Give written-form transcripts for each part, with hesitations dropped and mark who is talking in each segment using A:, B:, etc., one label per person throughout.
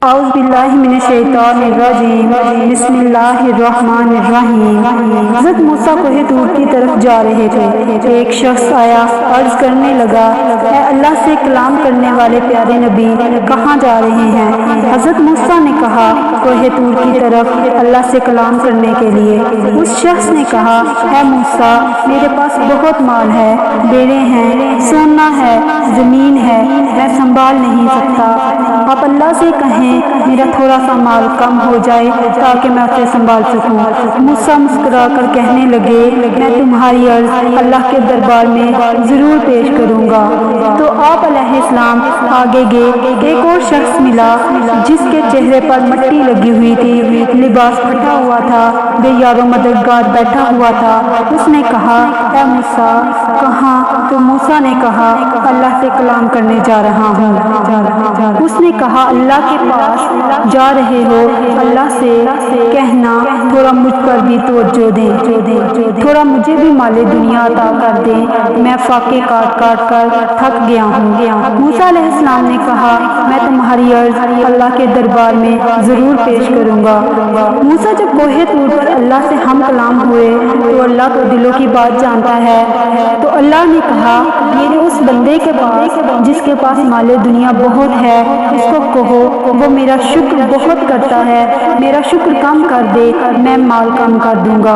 A: اعوذ باللہ من الشیطان الرجیم بسم اللہ الرحمن الرحیم۔ حضرت موسیٰ کوہ طور کی طرف جا رہے تھے، ایک شخص آیا، عرض کرنے لگا، اے اللہ سے کلام کرنے والے پیارے نبی، کہاں جا رہے ہیں؟ حضرت موسیٰ نے کہا، کوہ طور کی طرف، اللہ سے کلام کرنے کے لیے۔ اس شخص نے کہا، اے موسیٰ، میرے پاس بہت مال ہے، بیڑے ہیں، سونا ہے، زمین ہے، میں سنبھال نہیں سکتا۔ آپ اللہ سے کہیں میرا تھوڑا سا مال کم ہو جائے تاکہ میں اسے سنبھال سکوں۔ موسیٰ مسکرا کر کہنے لگے، میں تمہاری عرض اللہ کے دربار میں ضرور پیش کروں گا۔ تو آپ علیہ السلام آگے گئے، ایک اور شخص ملا جس کے چہرے پر مٹی لگی ہوئی تھی، لباس پھٹا ہوا تھا، بے یار و مددگار بیٹھا ہوا تھا۔ اس نے کہا، اے موسیٰ، کہاں؟ تو موسیٰ نے کہا، اللہ سے کلام کرنے جا رہا ہوں۔ اس نے کہا، اللہ کے پاس جا رہے ہو، اللہ سے کہنا تھوڑا مجھ پر بھی توجہ دیں، تھوڑا مجھے بھی مال دنیا عطا کر دیں، میں فاقے کاٹ کاٹ کر تھک گیا ہوں۔ موسیٰ علیہ السلام نے کہا، میں تمہاری عرض اللہ کے دربار میں ضرور پیش کروں گا۔ موسیٰ جب کوہ طور پر اللہ سے ہم کلام ہوئے تو اللہ تو دلوں کی بات جانتا ہے، تو اللہ نے کہا، میرے اس بندے کے پاس جس کے پاس مال دنیا بہت ہے، اس کو کہو وہ میرا شکر بہت کرتا ہے، میرا شکر کم کر دے، میں مال کم کر دوں گا،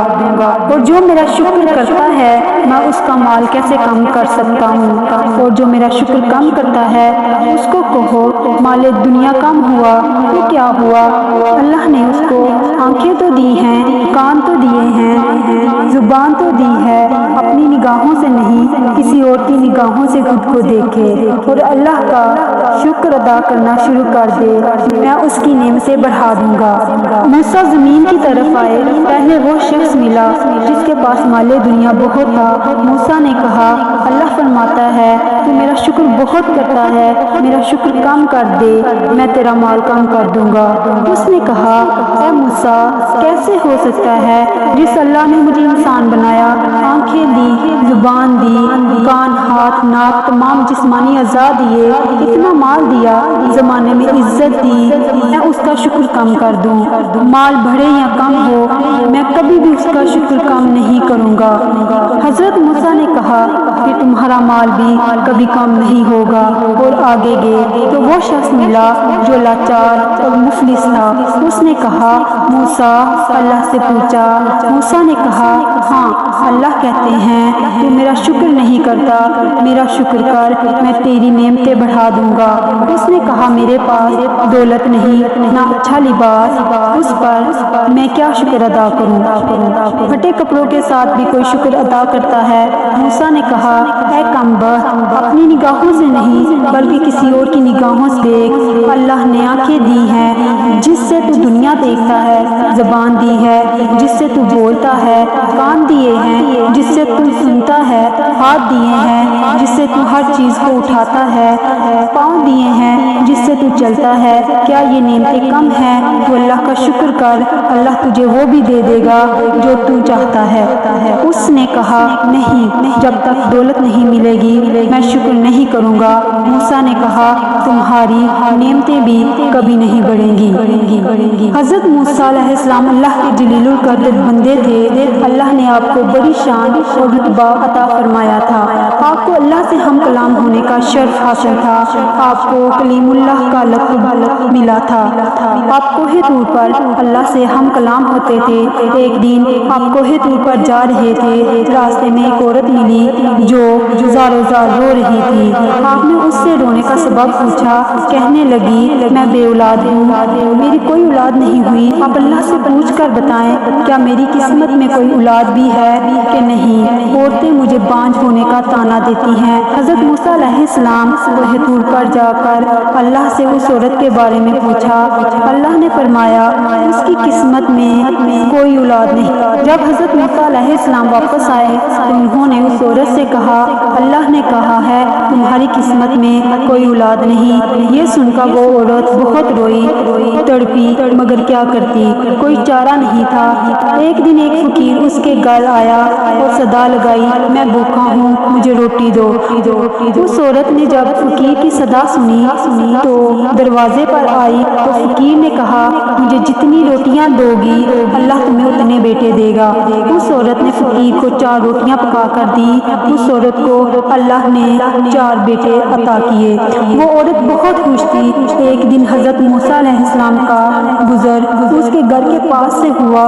A: اور جو میرا شکر کرتا ہے میں اس کا مال کیسے کم کر سکتا ہوں، اور جو میرا شکر کم کرتا ہے اس کو کہو مال دنیا کم ہوا تو کیا ہوا، اللہ نے اس کو آنکھیں تو دی ہیں، کان تو دیے ہیں، زبان تو دی ہے، اپنی نگاہوں سے نہیں کسی اور کی نگاہوں سے خود کو دیکھے اور اللہ کا شکر ادا کرنا شروع کر دے، میں اس کی نعمتیں بڑھا دوں گا۔ موسیٰ زمین کی طرف آئے، پہلے وہ شخص ملا جس کے پاس مال دنیا بہت تھا۔ موسیٰ نے کہا، اللہ فرماتا ہے تو میرا شکر بہت کرتا ہے، میرا شکر کم کر دے، میں تیرا مال کم کر دوں گا۔ اس نے کہا، اے موسیٰ، کیسے ہو سکتا ہے جس اللہ نے مجھے انسان بنایا، آنکھیں دی، زبان دی، کان، ہاتھ، ناک، تمام جسمانی اعضاء دیے، اتنا مال دیا، زمانے میں عزت دی، میں اس کا شکر کم کر دوں؟ مال بڑھے یا کم ہو، میں کبھی بھی اس کا شکر کم نہیں کروں گا۔ حضرت موسیٰ نے کہا کہ تمہارا مال بھی کبھی کم نہیں ہوگا، اور آگے گئے تو وہ شخص ملا جو لاچار اور مفلس تھا۔ اس نے کہا، موسیٰ، اللہ سے پوچھا۔ موسیٰ نے کہا، ہاں، اللہ کہتے ہیں تو میرا شکر نہیں کرتا، میرا شکر کر، میں تیری نعمتیں بڑھا دوں گا۔ اس نے کہا، میرے پاس دولت نہیں، نہ اچھا لباس، اس پر میں کیا شکر ادا کروں؟ پھٹے کپڑوں کے ساتھ بھی کوئی شکر ادا کرتا ہے؟ موسیٰ نے کہا، اے کم بخت، اپنی نگاہوں سے نہیں بلکہ کسی اور کی نگاہوں سے دیکھ، اللہ نے آنکھیں دی ہیں جس سے تو دنیا دیکھتا ہے، زبان دی ہے جس سے تو بولتا ہے، کان دیے ہیں جس سے تو سنتا ہے، ہاتھ دیے ہیں جس سے تو ہر چیز کو اٹھاتا ہے، پاؤں دیے ہیں جس سے تو چلتا ہے، کیا یہ نعمتیں کم ہیں؟ تو اللہ کا شکر کر، اللہ تجھے وہ بھی دے دے گا جو تو چاہتا ہے۔ اس نے کہا، نہیں، جب تک دولت نہیں ملے گی میں شکر نہیں کروں گا۔ موسیٰ نے کہا، تمہاری نعمتیں بھی کبھی نہیں بڑھیں گی۔ حضرت موسیٰ علیہ السلام اللہ کے جلیل القدر بندے تھے، اللہ نے آپ کو بڑی شان اور رتبہ عطا فرمایا تھا، آپ کو اللہ سے ہم کلام ہونے کا شرف حاصل تھا، آپ کو کلیم اللہ کا لقب ملا تھا۔ آپ کوہ طور پر اللہ سے ہم کلام ہوتے تھے۔ ایک دن آپ کوہ طور پر جا رہے تھے، راستے میں ایک عورت ملی جو زارو زار رو رہی تھی۔ آپ نے اس سے رونے کا سبب پوچھا، کہنے لگی، میں بے اولاد ہوں، میری کوئی اولاد نہیں ہوئی، آپ اللہ سے پوچھ کر بتائیں کیا میری قسمت میں کوئی اولاد بھی ہے کہ نہیں، عورتیں مجھے بانجھ ہونے کا طعنہ دیتی ہیں۔ حضرت موسیٰ علیہ السلام کوہ طور پر جا کر اللہ سے اس عورت کے بارے میں پوچھا، اللہ نے فرمایا اس کی قسمت میں کوئی اولاد نہیں۔ جب حضرت موسیٰ علیہ السلام واپس آئے تو انہوں نے اس عورت سے کہا، اللہ نے کہا ہے تمہاری قسمت میں کوئی اولاد نہیں۔ یہ سن کر وہ عورت بہت روئی، تڑپی، مگر کیا کرتی، کوئی چارہ نہیں تھا۔ ایک دن ایک فقیر اس کے گھر آیا اور صدا لگائی، میں بھوکا ہوں، مجھے روٹی دو۔ اس عورت نے جب فقیر کی صدا سنی تو دروازے پر آئی تو جتنی روٹیاں دو گی اللہ تمہیں اتنے بیٹے دے گا۔ اس عورت نے فقیر کو 4 روٹیاں پکا کر دی۔ اس عورت کو اللہ نے 4 بیٹے عطا کیے۔ وہ عورت بہت خوش تھی۔ ایک دن حضرت موسیٰ علیہ السلام کا گزر اس کے گھر کے پاس سے ہوا۔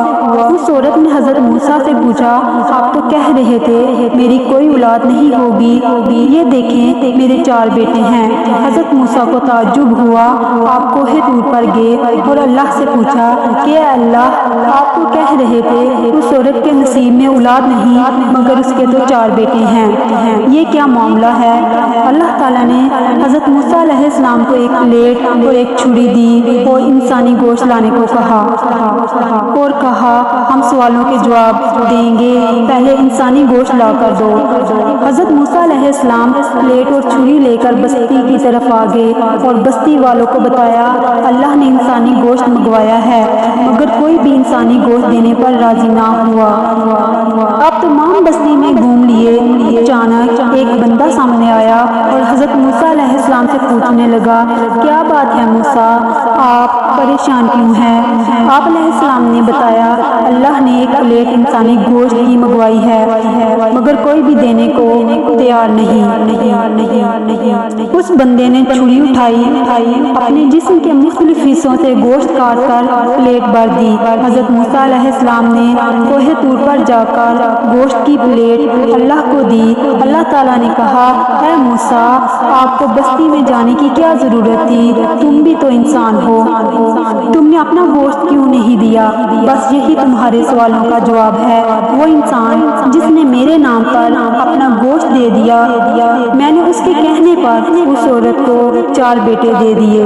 A: اس عورت نے حضرت موسیٰ سے پوچھا، آپ تو کہہ رہے تھے میری کوئی اولاد نہیں ہوگی، یہ دیکھیں میرے 4 بیٹے ہیں۔ حضرت موسیٰ کو تعجب ہوا۔ آپ کوہ طور پر گئے اور اللہ سے پوچھا کہ اے اللہ، آپ تو کہہ رہے تھے اس عورت کے نصیب میں اولاد نہیں مگر اس کے تو 4 بیٹے ہیں، یہ کیا معاملہ ہے؟ اللہ تعالیٰ نے حضرت موسیٰ علیہ السلام کو ایک پلیٹ اور ایک چھری دی اور انسانی گوشت لانے کو کہا اور کہا ہم سوالوں کے جواب دیں گے، پہلے انسانی گوشت لا کر دو۔ حضرت موسیٰ علیہ السلام پلیٹ اور چھری لے کر بستی کی طرف آگے اور بستی والوں کو بتایا اللہ نے انسانی گوشت منگوایا ہے، مگر کوئی بھی انسانی گوشت دینے پر راضی نہ ہوا۔ اب تمام بستی میں گھوم لیے۔ اچانک ایک بندہ سامنے آیا اور حضرت موسیٰ علیہ السلام سے پوچھنے لگا، کیا بات ہے موسیٰ، آپ پریشان کیوں ہیں؟ آپ علیہ السلام نے بتایا اللہ نے ایک پلیٹ انسانی گوشت ہی منگوائی ہے مگر کوئی بھی دینے کو تیار نہیں۔ اس بندے نے چھری اٹھائی، اپنے جسم کے مختلف حصوں سے گوشت کاٹ کر پلیٹ بھر دی۔ حضرت موسیٰ علیہ السلام نے کوہ طور پر جا کر گوشت کی پلیٹ اللہ کو دی۔ اللہ تعالیٰ نے کہا، اے موسیٰ، آپ کو بستی میں جانے کی کیا ضرورت تھی؟ تم بھی تو انسان ہو، تم نے اپنا گوشت کیوں نہیں دیا؟ بس یہی تمہارے سوالوں کا جواب ہے۔ وہ انسان جس نے میرے نام پر اپنا گوشت دے دیا، میں نے اس کے کہنے پر اس عورت کو 4 بیٹے دے دیے۔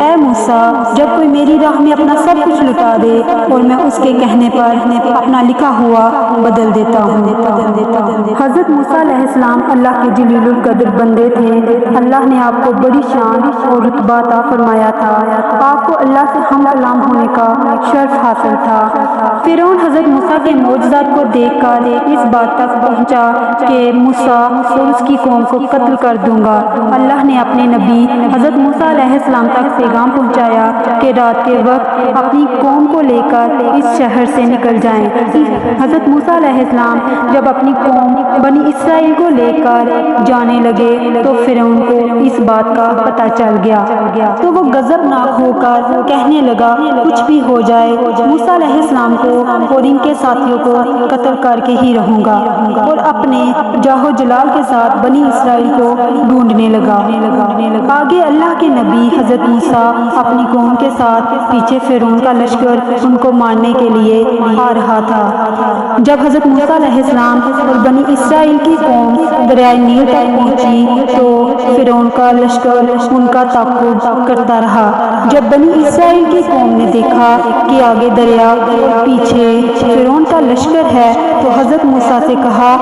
A: اے موسیٰ، جب کوئی میری راہ میں اپنا سب کچھ لٹا دے اور میں اس کے کہنے پر اپنا لکھا ہوا بدل دیتا ہوں۔ حضرت موسیٰ علیہ السلام اللہ کے جلیل القدر بندے تھے۔ اللہ نے آپ کو بڑی شان اور رتبہ عطا فرمایا تھا۔ آپ کو اللہ سے ہم کلام ہونے کا شرف حاصل تھا۔ فرعون حضرت موسیٰ کے معجزات کو دیکھ کر اس بات تک پہنچا کہ موسیٰ اور اس کی قوم کو قتل کر دوں گا۔ اللہ نے اپنے نبی حضرت موسیٰ علیہ السلام تک پیغام پہنچایا کہ رات کے وقت اپنی قوم کو لے کر اس شہر سے نکل جائیں۔ حضرت موسیٰ علیہ السلام جب اپنی قوم بنی اسرائیل کو لے کر جانے لگے تو فرعون کو اس بات کا پتہ چل گیا، تو وہ غضبناک ہو کر کہنے لگا کچھ بھی ہو جائے موسیٰ علیہ السلام کو اور ان کے ساتھیوں کو قتل کر کے ہی رہوں گا، اور اپنے جاہ و جلال کے ساتھ بنی اسرائیل کو ڈھونڈنے لگا۔ آگے اللہ کے نبی حضرت موسیٰ اپنی قوم کے ساتھ، پیچھے فرعون کا لشکر ان کو مارنے کے لیے آ رہا تھا۔ جب حضرت موسیٰ علیہ السلام اور بنی اسرائیل کی قوم دریائے نیل تک پہنچی تو فرعون کا لشکر ان کا تعاقب کرتا رہا۔ جب بنی اسرائیل کی قوم نے دیکھا کہ آگے دریا اور پیچھے فرعون کا لشکر ہے تو حضرت موسیٰ سے کہا،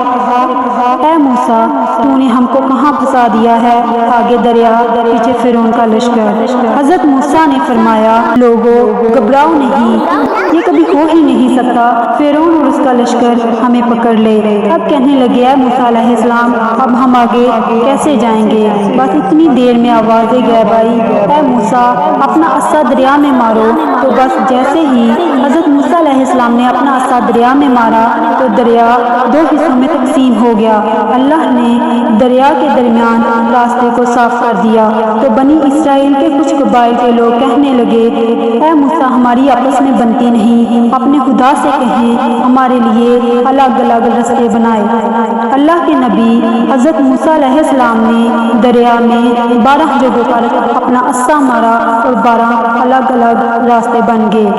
A: اے موسیٰ، تو نے ہم کو کہاں پھنسا دیا ہے؟ آگے دریا، پیچھے فرعون کا لشکر۔ حضرت موسیٰ نے فرمایا، لوگو گھبراؤ نہیں، یہ کبھی ہو ہی نہیں سکتا فرعون اور اس کا لشکر ہمیں پکڑ لے۔ اب کہنے لگے، اے موسیٰ علیہ السلام، اب ہم آگے کیسے جائیں گے؟ بس اتنی دیر میں آوازیں غائب آئی، اے موسیٰ، اپنا عصا دریا میں مارو۔ تو بس جیسے ہی حضرت موسیٰ علیہ السلام نے اپنا عصا دریا میں مارا تو دریا 2 حصوں میں تقسیم ہو گیا۔ اللہ نے دریا کے درمیان راستے کو صاف کر دیا تو بنی اسرائیل کے کچھ قبائل کے لوگ کہنے لگے، اے موسیٰ، ہماری آپس میں بنتی نہیں، اپنے خدا سے کہیں ہمارے لیے الگ الگ راستے بنائے۔ اللہ کے نبی حضرت موسیٰ علیہ السلام نے دریا میں 12 جگہوں پر اپنا عصا مارا اور 12 الگ الگ راستے بن گئے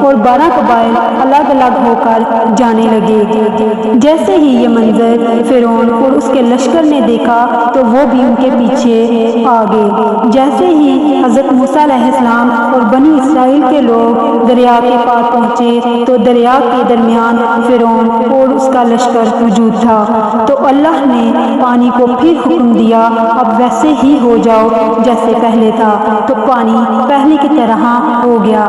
A: اور 12 قبائل الگ الگ ہو کر جانے لگے۔ جیسے ہی یہ منظر فرعون اور اس کے لشکر نے دیکھا تو وہ بھی ان کے پیچھے آ گئے۔ جیسے ہی حضرت موسیٰ علیہ السلام اور بنی اسرائیل کے لوگ دریا کے پار پہنچے تو دریا کے درمیان فرعون اور اس کا لشکر موجود تھا۔ تو اللہ نے پانی کو پھر حکم دیا، اب ویسے ہی ہو جاؤ جیسے پہلے تھا، تو پانی پہلے کی طرح ہو گیا۔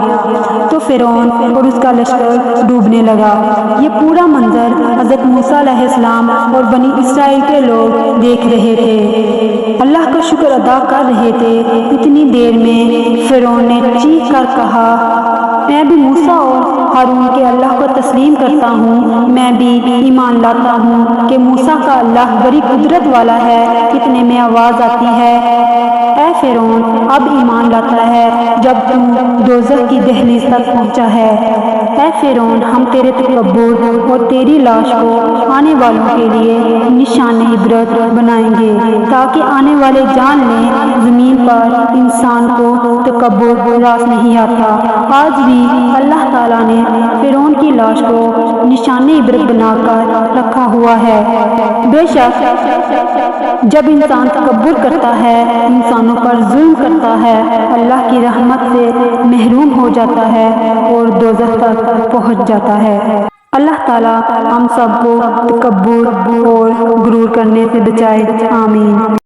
A: تو فرعون اور اس کا لشکر ڈوبنے لگا۔ یہ پورا منظر حضرت موسیٰ علیہ السلام اور بنی اسرائیل کے لوگ دیکھ رہے تھے، اللہ کا شکر ادا کر رہے تھے۔ اتنی دیر میں فرعون نے چیخ کر کہا، میں بھی موسیٰ اور ہارون کے اللہ کو تسلیم کرتا ہوں، میں بھی ایمان لاتا ہوں کہ موسیٰ کا اللہ بڑی قدرت والا ہے۔ اتنے میں آواز آتی ہے، اے فرعون اب ایمان لاتا ہے جب تو دوزخ کی دہلیز تک پہنچا ہے۔ اے فرعون ہم تیرے تکبر اور تیری لاش کو آنے والوں کے لیے نشان عبرت بنائیں گے، تاکہ آنے والے جان لیں زمین پر انسان کو تکبر راس نہیں آتا۔ آج بھی اللہ تعالیٰ نے فرعون کی لاش کو نشان عبرت بنا کر رکھا ہوا ہے۔ بے شک جب انسان تکبر کرتا ہے، انسانوں پر ظلم کرتا ہے، اللہ کی رحمت سے محروم ہو جاتا ہے اور دوزخ تک پہنچ جاتا ہے۔ اللہ تعالیٰ ہم سب کو تکبر اور غرور کرنے سے بچائے، آمین۔